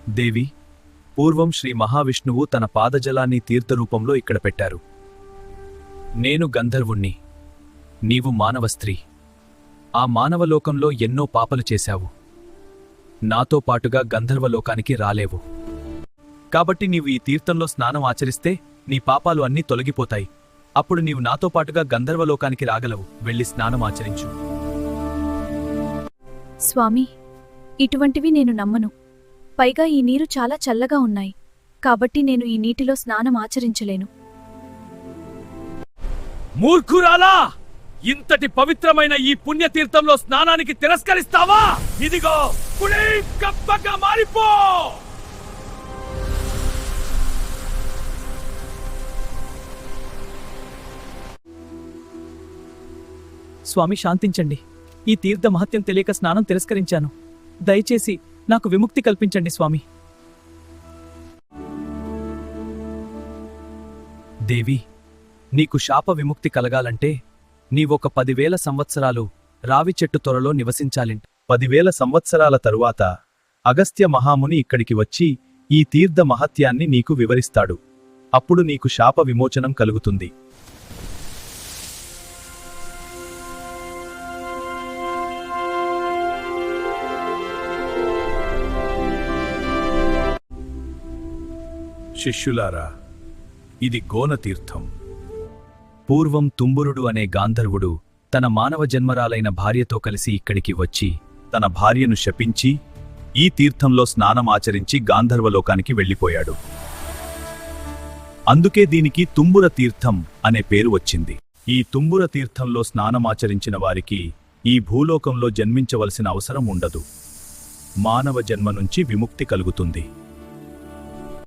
దేవి, పూర్వం శ్రీ మహావిష్ణువు తన పాదజలాన్ని తీర్థరూపంలో ఇక్కడ పెట్టారు. నేను గంధర్వుణ్ణి, నీవు మానవ స్త్రీ. ఆ మానవలోకంలో ఎన్నో పాపలు చేశావు. నాతో పాటుగా గంధర్వలోకానికి రాలేవు. కాబట్టి నీవు ఈ తీర్థంలో స్నానం ఆచరిస్తే నీ పాపాలు అన్నీ తొలగిపోతాయి. అప్పుడు నీవు నాతో పాటుగా గంధర్వలోకానికి రాగలవు. వెళ్ళి స్నానం ఆచరించు. స్వామి, ఇటువంటివి నేను నమ్మను. పైగా ఈ నీరు చాలా చల్లగా ఉన్నాయి. కాబట్టి నేను ఈ నీటిలో స్నానం ఆచరించలేను. మూర్ఖురాలా! ఇంతటి పవిత్రమైన ఈ పుణ్యతీర్థంలో స్నానానికి తిరస్కరిస్తావా? ఇదిగో పులి కప్పగా మారిపో! స్వామి, శాంతించండి. ఈ తీర్థ మహత్యం తెలియక స్నానం తిరస్కరించాను. దయచేసి నాకు విముక్తి కల్పించండి స్వామి. దేవి, నీకు శాప విముక్తి కలగాలంటే నీవొక 10,000 సంవత్సరాలు రావి చెట్టు త్వరలో నివసించాలింట. 10,000 సంవత్సరాల తరువాత అగస్త్య మహాముని ఇక్కడికి వచ్చి ఈ తీర్థ మహత్యాన్ని నీకు వివరిస్తాడు. అప్పుడు నీకు శాప విమోచనం కలుగుతుంది. శిష్యులారా, ఇది గోనతీర్థం. పూర్వం తుంబురుడు అనే గాంధర్వుడు తన మానవ జన్మరాలైన భార్యతో కలిసి ఇక్కడికి వచ్చి తన భార్యను శపించి ఈ తీర్థంలో స్నానం ఆచరించి గాంధర్వలోకానికి వెళ్ళిపోయాడు. అందుకే దీనికి తుంబుర తీర్థం అనే పేరు వచ్చింది. ఈ తుంబుర తీర్థంలో స్నానమాచరించిన వారికి ఈ భూలోకంలో జన్మించవలసిన అవసరం ఉండదు. మానవ జన్మ నుంచి విముక్తి కలుగుతుంది.